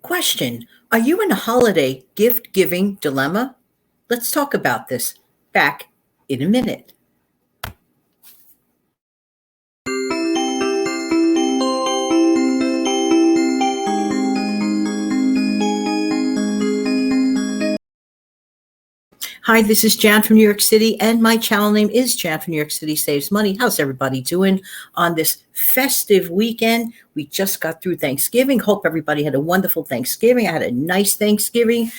Question: are you in a holiday gift giving dilemma? Let's talk about this. Back in a minute. Hi, this is Jan from New York City, and my channel name is Jan from New York City Saves Money. How's everybody doing on this festive weekend? We just got through Thanksgiving. Hope everybody had a wonderful Thanksgiving. I had a nice Thanksgiving,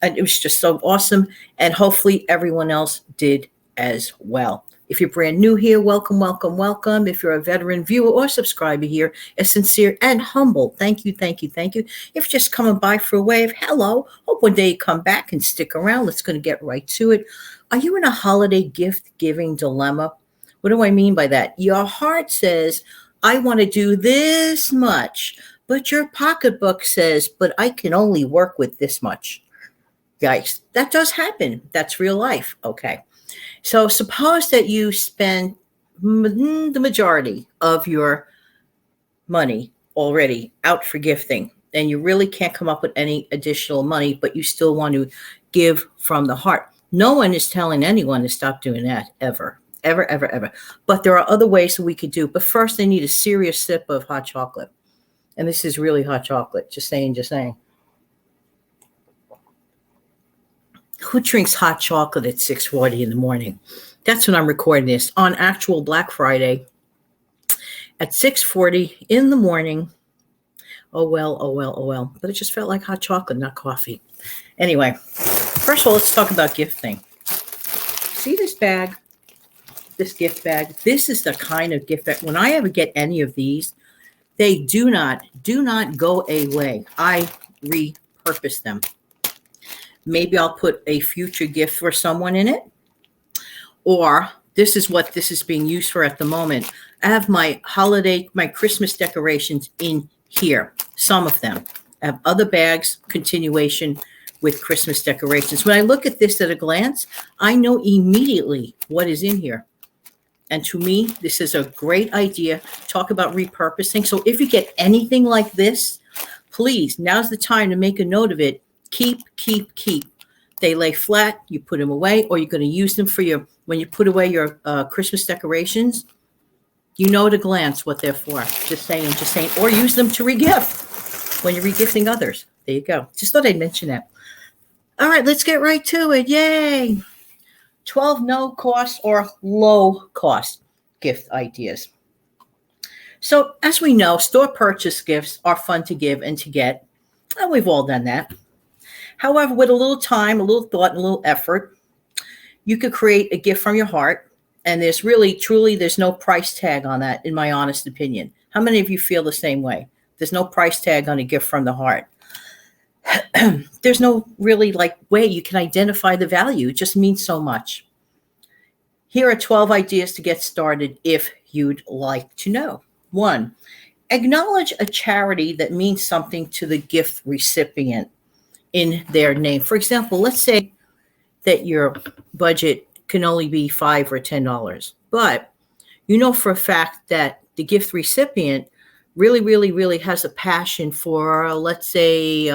and it was just so awesome. And hopefully everyone else did as well. If you're brand new here, welcome, welcome, welcome. If you're a veteran viewer or subscriber here, a sincere and humble thank you, thank you, thank you. If you're just coming by for a wave, hello. Hope one day you come back and stick around. Let's going to get right to it. Are you in a holiday gift giving dilemma? What do I mean by that? Your heart says, I want to do this much, but your pocketbook says, but I can only work with this much. Yikes, that does happen. That's real life. Okay. So suppose that you spend the majority of your money already out for gifting, and you really can't come up with any additional money, but you still want to give from the heart. No one is telling anyone to stop doing that ever, ever, ever, ever. But there are other ways that we could do. But first, they need a serious sip of hot chocolate. And this is really hot chocolate. Just saying, just saying. Who drinks hot chocolate at 6:40 in the morning? That's when I'm recording this on actual Black Friday at 6:40 in the morning. Oh well, oh well, oh well. But it just felt like hot chocolate, not coffee. Anyway, first of all, let's talk about gifting. See this bag, this gift bag? This is the kind of gift bag. When I ever get any of these, they do not go away. I repurpose them. Maybe I'll put a future gift for someone in it. Or this is what this is being used for at the moment. I have my Christmas decorations in here. Some of them. I have other bags, continuation with Christmas decorations. When I look at this at a glance, I know immediately what is in here. And to me, this is a great idea. Talk about repurposing. So if you get anything like this, please, now's the time to make a note of it. Keep. They lay flat, you put them away, or you're going to use them for when you put away your Christmas decorations. You know at a glance what they're for. Just saying. Or use them to regift when you're regifting others. There you go. Just thought I'd mention that. All right, let's get right to it. Yay. 12 no cost or low cost gift ideas. So as we know, store purchase gifts are fun to give and to get. And we've all done that. However, with a little time, a little thought, and a little effort, you could create a gift from your heart. And there's there's no price tag on that, in my honest opinion. How many of you feel the same way? There's no price tag on a gift from the heart. There's no really way you can identify the value. It just means so much. Here are 12 ideas to get started if you'd like to know. 1, acknowledge a charity that means something to the gift recipient in their name. For example, let's say that your budget can only be $5 or $10, but you know for a fact that the gift recipient really has a passion for, let's say,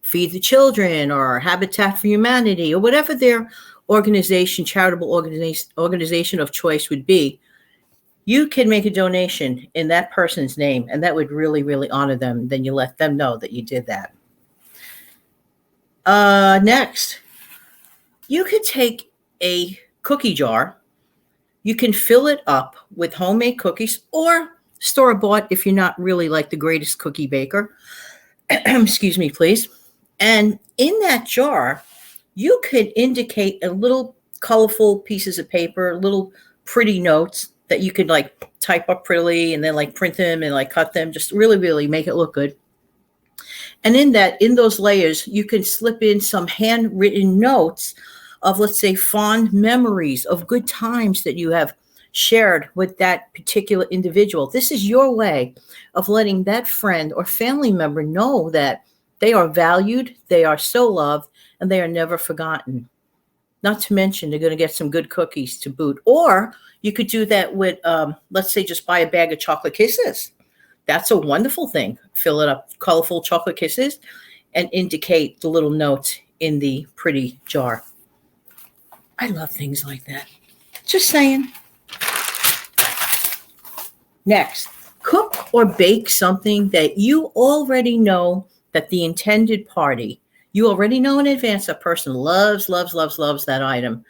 Feed the Children or Habitat for Humanity or whatever their charitable organization of choice would be. You can make a donation in that person's name, and that would really honor them. Then you let them know that you did that. Next, you could take a cookie jar. You can fill it up with homemade cookies or store-bought if you're not really the greatest cookie baker. Excuse me, please. And in that jar, you could indicate a little colorful pieces of paper, little pretty notes that you could type up prettily and then print them and cut them, just really make it look good. And in those layers, you can slip in some handwritten notes of, let's say, fond memories of good times that you have shared with that particular individual. This is your way of letting that friend or family member know that they are valued, they are so loved, and they are never forgotten. Not to mention, they're going to get some good cookies to boot. Or you could do that with, let's say, just buy a bag of chocolate kisses. That's a wonderful thing. Fill it up, colorful chocolate kisses, and indicate the little notes in the pretty jar. I love things like that. Just saying. Next, cook or bake something that you already know that the intended party, you already know in advance that person loves, loves, loves, loves that item.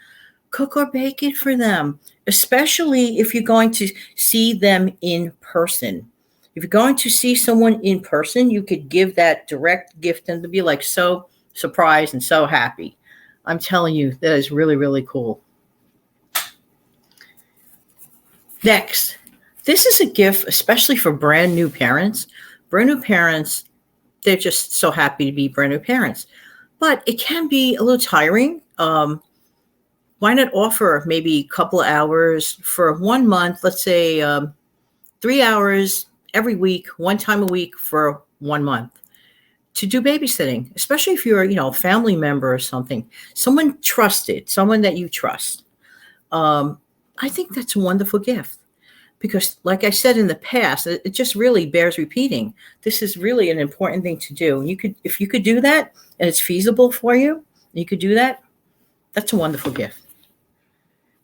Cook or bake it for them, especially if you're going to see them in person. If you're going to see someone in person, you could give that direct gift and to be like so surprised and so happy. I'm telling you, that is really, really cool. Next, this is a gift, especially for brand new parents. Brand new parents, they're just so happy to be brand new parents. But it can be a little tiring. Why not offer maybe a couple of hours for 1 month, let's say 3 hours every week, one time a week for 1 month to do babysitting, especially if you're, a family member or something, someone trusted, someone that you trust. I think that's a wonderful gift because like I said in the past, it just really bears repeating. This is really an important thing to do. If you could do that and it's feasible for you, you could do that. That's a wonderful gift.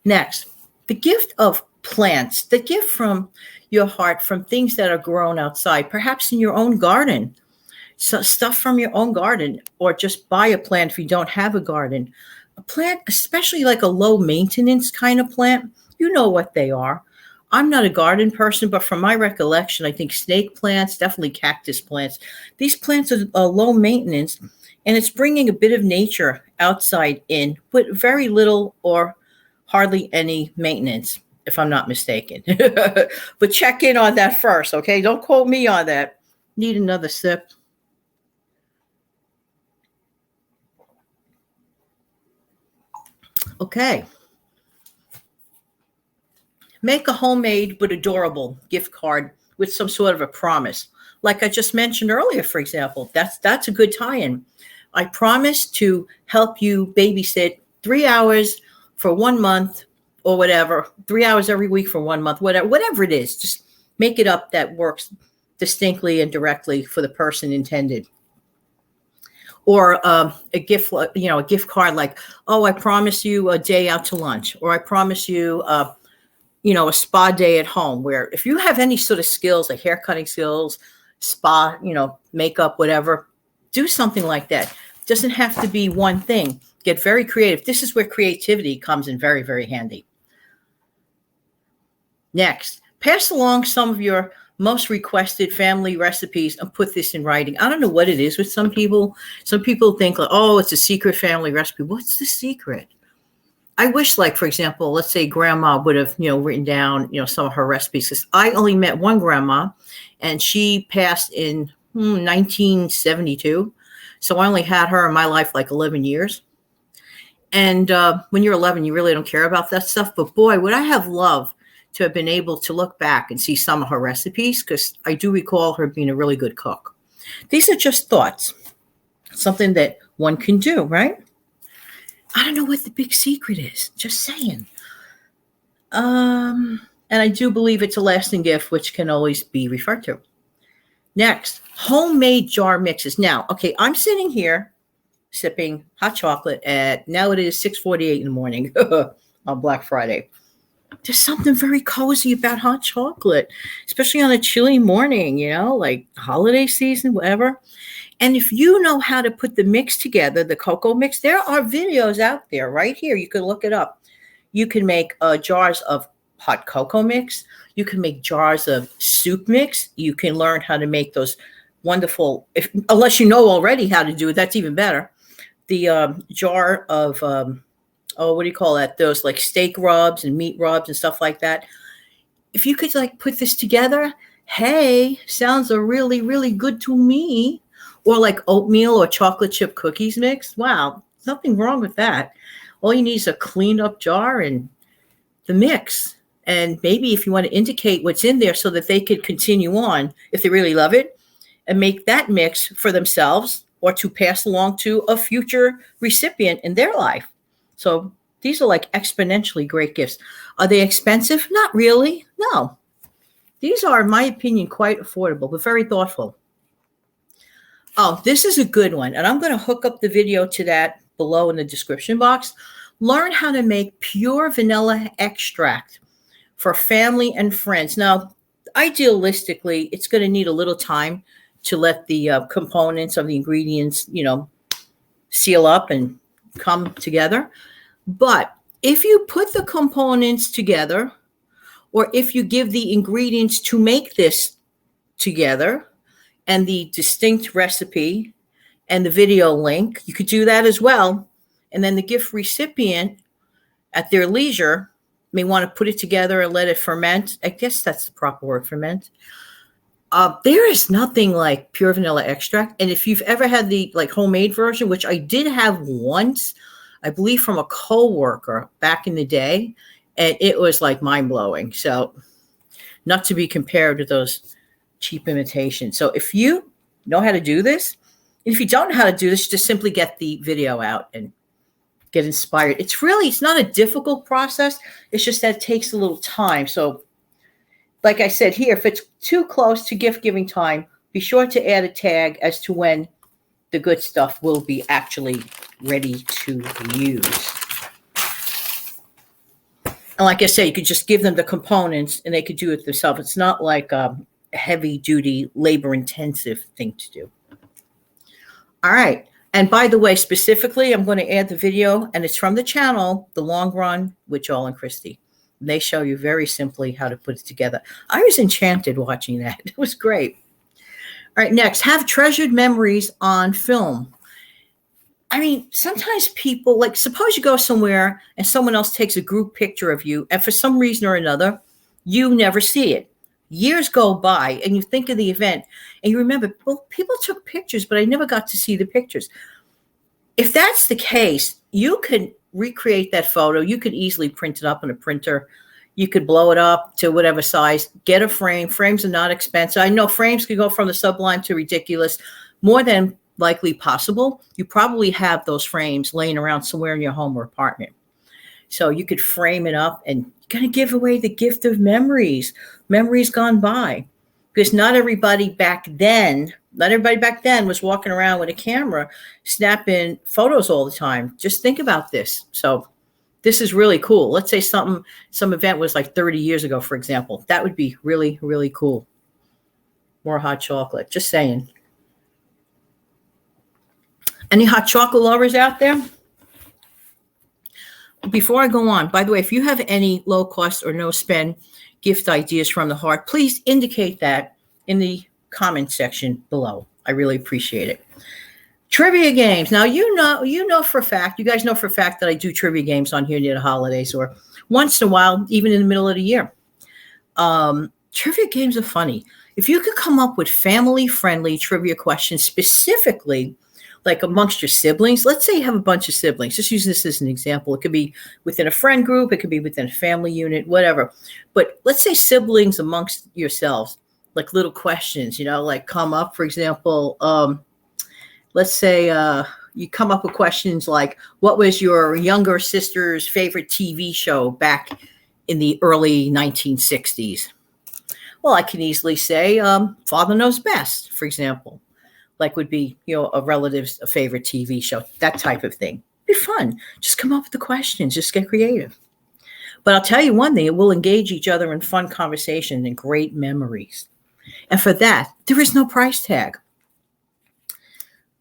Next, the gift of plants, the gift from your heart, from things that are grown outside, perhaps in your own garden, so stuff from your own garden, or just buy a plant if you don't have a garden. A plant, especially like a low maintenance kind of plant, you know what they are. I'm not a garden person, but from my recollection, I think snake plants, definitely cactus plants. These plants are low maintenance, and it's bringing a bit of nature outside in with very little or hardly any maintenance, if I'm not mistaken. But check in on that first, okay? Don't quote me on that. Need another sip. Okay. Make a homemade but adorable gift card with some sort of a promise. Like I just mentioned earlier, for example, that's a good tie-in. I promise to help you babysit 3 hours for 1 month or whatever, 3 hours every week for 1 month, whatever it is. Just make it up that works distinctly and directly for the person intended. Or a gift, a gift card like, oh, I promise you a day out to lunch, or I promise you, a spa day at home. Where if you have any sort of skills, like hair cutting skills, spa, makeup, whatever, do something like that. It doesn't have to be one thing. Get very creative. This is where creativity comes in very, very handy. Next, pass along some of your most requested family recipes and put this in writing. I don't know what it is with some people. Some people think like, oh, it's a secret family recipe. What's the secret? I wish, like, for example, let's say grandma would have, written down, some of her recipes. Because I only met one grandma and she passed in 1972. So I only had her in my life like 11 years. And when you're 11, you really don't care about that stuff. But boy, would I have loved to have been able to look back and see some of her recipes, because I do recall her being a really good cook. These are just thoughts, something that one can do, right? I don't know what the big secret is, just saying. And I do believe it's a lasting gift, which can always be referred to. Next, homemade jar mixes. Now, okay, I'm sitting here sipping hot chocolate now it is 6:48 in the morning on Black Friday. There's something very cozy about hot chocolate, especially on a chilly morning, like holiday season, whatever. And if you know how to put the mix together, the cocoa mix, there are videos out there right here. You can look it up. You can make jars of hot cocoa mix. You can make jars of soup mix. You can learn how to make those wonderful, unless you know already how to do it, that's even better. The jar of, what do you call that? Those like steak rubs and meat rubs and stuff like that. If you could like put this together, hey, sounds really, really good to me. Or like oatmeal or chocolate chip cookies mix. Wow, nothing wrong with that. All you need is a cleaned up jar and the mix. And maybe if you want to indicate what's in there so that they could continue on, if they really love it, and make that mix for themselves or to pass along to a future recipient in their life. So these are like exponentially great gifts. Are they expensive? Not really. No. These are, in my opinion, quite affordable, but very thoughtful. Oh, this is a good one. And I'm going to hook up the video to that below in the description box. Learn how to make pure vanilla extract for family and friends. Now, idealistically, it's going to need a little time to let the components of the ingredients, seal up and come together. But if you put the components together, or if you give the ingredients to make this together, and the distinct recipe and the video link, you could do that as well. And then the gift recipient at their leisure may want to put it together and let it ferment. I guess that's the proper word, ferment. There is nothing like pure vanilla extract. And if you've ever had the homemade version, which I did have once, I believe from a coworker back in the day, and it was mind blowing. So not to be compared to those cheap imitations. So if you know how to do this, if you don't know how to do this, just simply get the video out and get inspired. It's not a difficult process. It's just that it takes a little time. So like I said here, if it's too close to gift giving time, be sure to add a tag as to when the good stuff will be actually ready to use. And like I said, you could just give them the components and they could do it themselves. It's not like a heavy duty, labor intensive thing to do. All right. And by the way, specifically, I'm going to add the video, and it's from the channel, The Long Run with Joel and Christy. They show you very simply how to put it together. I was enchanted watching that. It was great. All right, next, have treasured memories on film. I mean, sometimes people, suppose you go somewhere and someone else takes a group picture of you, and for some reason or another, you never see it. Years go by, and you think of the event, and you remember, well, people took pictures, but I never got to see the pictures. If that's the case, you could recreate that photo. You could easily print it up on a printer. You could blow it up to whatever size. Get a frame. Frames are not expensive. I know frames can go from the sublime to ridiculous. More than likely possible, you probably have those frames laying around somewhere in your home or apartment. So you could frame it up, and you're going to give away the gift of memories gone by. Because not everybody back then was walking around with a camera snapping photos all the time. Just think about this. So this is really cool. Let's say some event was 30 years ago, for example. That would be really, really cool. More hot chocolate. Just saying. Any hot chocolate lovers out there? Before I go on, by the way, if you have any low cost or no spend gift ideas from the heart, please indicate that in the comment section below. I really appreciate it. Trivia games. Now, you know for a fact, you guys know for a fact that I do trivia games on here near the holidays, or once in a while, even in the middle of the year. Trivia games are funny. If you could come up with family-friendly trivia questions specifically, amongst your siblings. Let's say you have a bunch of siblings. Just use this as an example. It could be within a friend group. It could be within a family unit, whatever. But let's say siblings amongst yourselves, little questions, come up, for example, let's say you come up with questions like, what was your younger sister's favorite TV show back in the early 1960s? Well, I can easily say Father Knows Best, for example. Would be, a relative's favorite TV show, that type of thing. Be fun. Just come up with the questions. Just get creative. But I'll tell you one thing, it will engage each other in fun conversation and great memories. And for that, there is no price tag.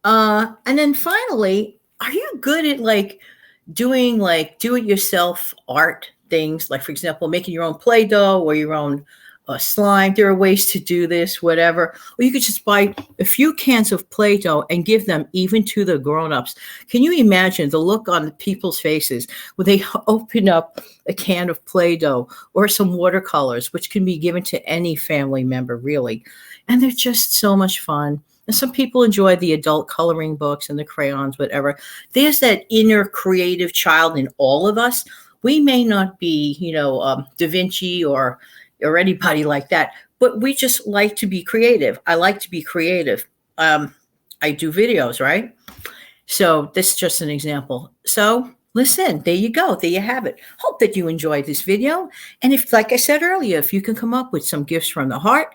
And then finally, are you good at doing do-it-yourself art things? For example, making your own Play-Doh or your own slime. There are ways to do this, whatever. Or you could just buy a few cans of Play-Doh and give them even to the grown-ups. Can you imagine the look on the people's faces when they open up a can of Play-Doh or some watercolors, which can be given to any family member, really. And they're just so much fun. And some people enjoy the adult coloring books and the crayons, whatever. There's that inner creative child in all of us. We may not be, Da Vinci or anybody like that, but we just like to be creative. I like to be creative. I do videos, right? So this is just an example. So Listen, there you go. There you have it. Hope that you enjoyed this video. And if, like I said earlier, if you can come up with some gifts from the heart,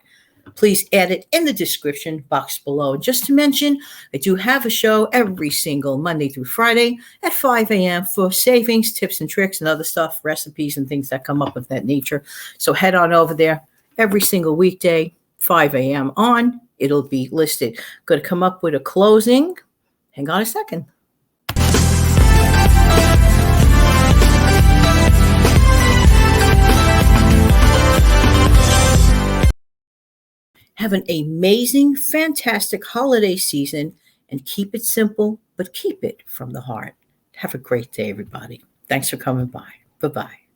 please add it in the description box below. Just to mention, I do have a show every single Monday through Friday at 5 a.m. for savings, tips and tricks and other stuff, recipes and things that come up of that nature. So head on over there every single weekday, 5 a.m. on. It'll be listed. Going to come up with a closing. Hang on a second. Have an amazing, fantastic holiday season and keep it simple, but keep it from the heart. Have a great day, everybody. Thanks for coming by. Bye-bye.